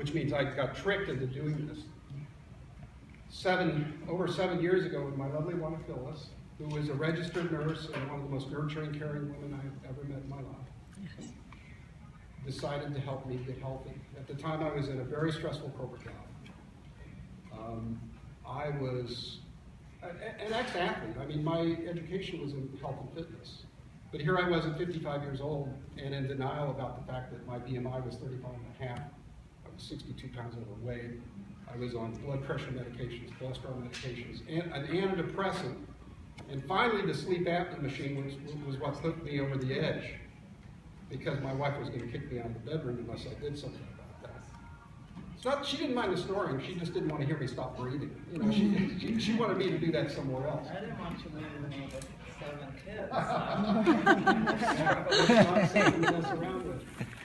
which means I got tricked into doing this. Over 7 years ago, with my lovely wife Phyllis, who was a registered nurse and one of the most nurturing, caring women I've ever met in my life, decided to help me get healthy. At the time, I was in a very stressful corporate job. I was an ex-athlete. I mean, my education was in health and fitness. But here I was at 55 years old and in denial about the fact that my BMI was 35 and a half. I was 62 pounds overweight. I was on blood pressure medications, cholesterol medications, and an antidepressant. And finally, the sleep apnea machine was what hooked me over the edge, because my wife was going to kick me out of the bedroom unless I did something about that. It's not, she didn't mind the snoring, she just didn't want to hear me stop breathing. You know, she wanted me to do that somewhere else. I didn't want you leaving me with 7 kids.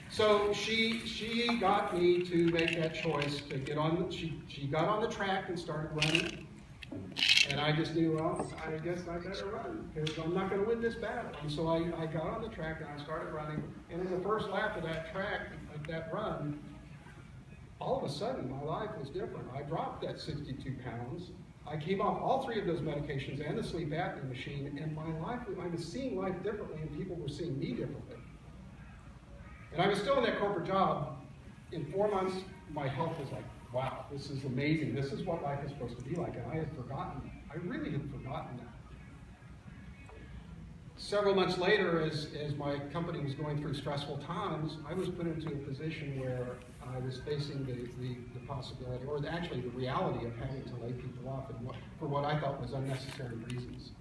So she got me to make that choice to get on. She got on the track and started running. And I just knew, well, I guess I better run, because I'm not going to win this battle. And so I got on the track and I started running. And in the first lap of that track, that run, all of a sudden my life was different. I dropped that 62 pounds. I came off all 3 of those medications and the sleep apnea machine, and my life, I was seeing life differently, and people were seeing me differently. And I was still in that corporate job. In 4 months, my health was like, wow, this is amazing. This is what life is supposed to be like, and I had forgotten. I really had forgotten that. Several months later, as my company was going through stressful times, I was put into a position where I was facing the possibility, or actually the reality, of having to lay people off for what I thought was unnecessary reasons.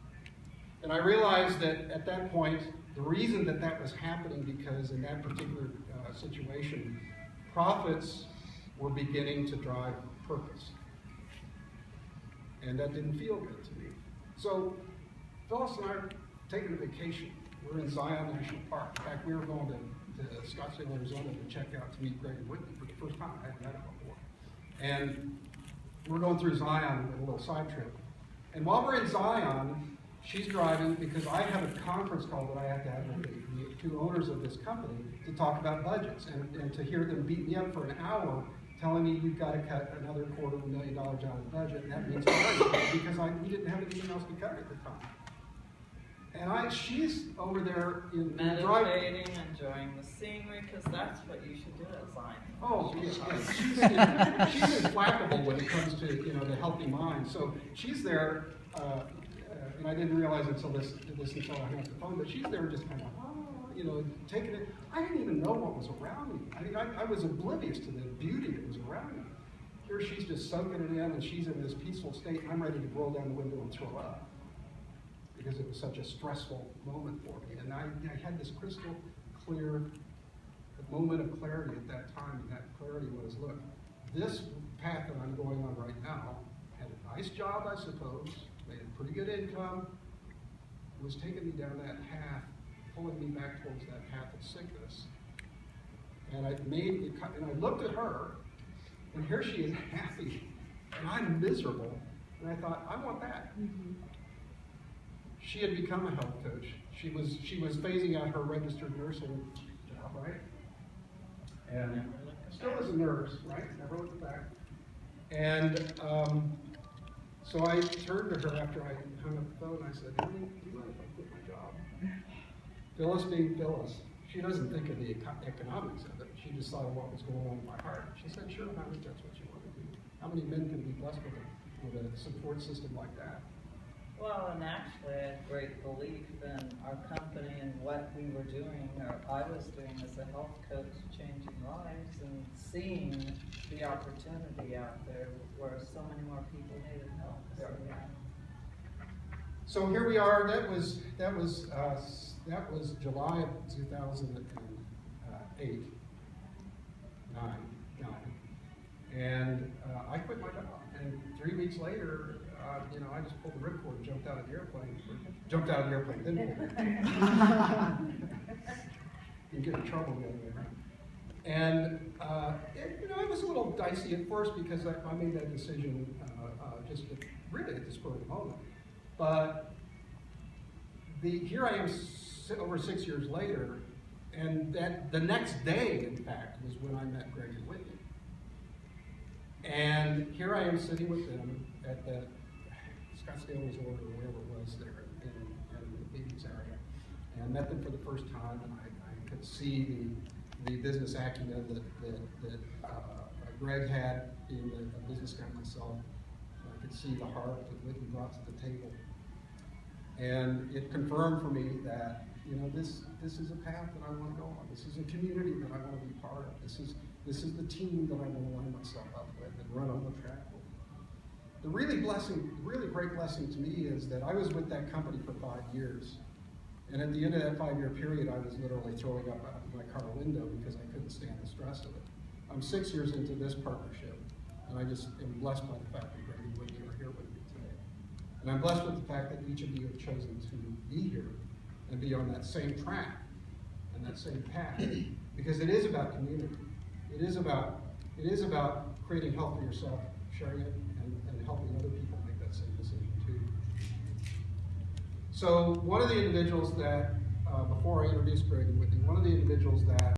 And I realized that at that point, the reason that was happening, because in that particular situation, profits were beginning to drive purpose. And that didn't feel good to me. So Phyllis and I are taking a vacation. We're in Zion National Park. In fact, we were going to Scottsdale, Arizona to check out to meet Greg and Whitney for the first time. I hadn't met him before. And we're going through Zion with a little side trip. And while we're in Zion, she's driving, because I have a conference call that I have to have with the 2 owners of this company to talk about budgets, and to hear them beat me up for an hour telling me you've got to cut another $250,000 out of the budget, and that means because we didn't have anything else to cut at the time. And she's over there in meditating, enjoying the scenery, because that's what you should do at Zion. Oh, yeah. She's implacable when it comes to the healthy mind. So she's there, and I didn't realize until I hung up the phone, but she's there just kind of taking it. I didn't even know what was around me. I was oblivious to the beauty that was around me. Here she's just soaking it in, and she's in this peaceful state. I'm ready to roll down the window and throw up, because it was such a stressful moment for me. And I had this crystal clear moment of clarity at that time, and that clarity was, look, this path that I'm going on right now, had a nice job, I suppose, made a pretty good income, was taking me down that path, pulling me back towards that path of sickness. And I looked at her, and here she is happy, and I'm miserable, and I thought, I want that. She had become a health coach. She was phasing out her registered nursing job, right? And still as a nurse, right? Never looked back. And so I turned to her after I hung up the phone, and I said, honey, do you mind if I quit my job? Phyllis being Phyllis, she doesn't think of the economics of it. She just thought of what was going on in my heart. She said, sure, honey, that's what you want to do. How many men can be blessed with a support system like that? Well, and actually I had great belief in our company and what we were doing, or I was doing as a health coach, changing lives and seeing the opportunity out there where so many more people needed help. So here we are. That was July of 2008, 9, and I quit my job. And 3 weeks later, I just pulled the ripcord and jumped out of the airplane. Didn't you get in trouble the other way around. And it was a little dicey at first, because I made that decision just really at the spur of the moment. But here I am over 6 years later, and the next day, in fact, was when I met Greg and Whitney. And here I am sitting with them at the Scottsdale Resort or wherever it was there in the Phoenix area, and met them for the first time, and I could see the business acumen that Greg had, being a business guy myself. I could see the heart that he brought to the table. And it confirmed for me that, you know, this is a path that I want to go on. This is a community that I want to be part of. This is the team that I want to line myself up with and run on the track with. The really great blessing to me is that I was with that company for 5 years. And at the end of that 5-year period, I was literally throwing up out of my car window because I couldn't stand the stress of it. I'm 6 years into this partnership, and I just am blessed by the fact that Greg and Whitney are here with me today. And I'm blessed with the fact that each of you have chosen to be here and be on that same track and that same path, because it is about community. It is about creating health for yourself, sharing it, and helping other people make that same decision too. So one of the individuals that, before I introduce Greg and Whitney, one of the individuals that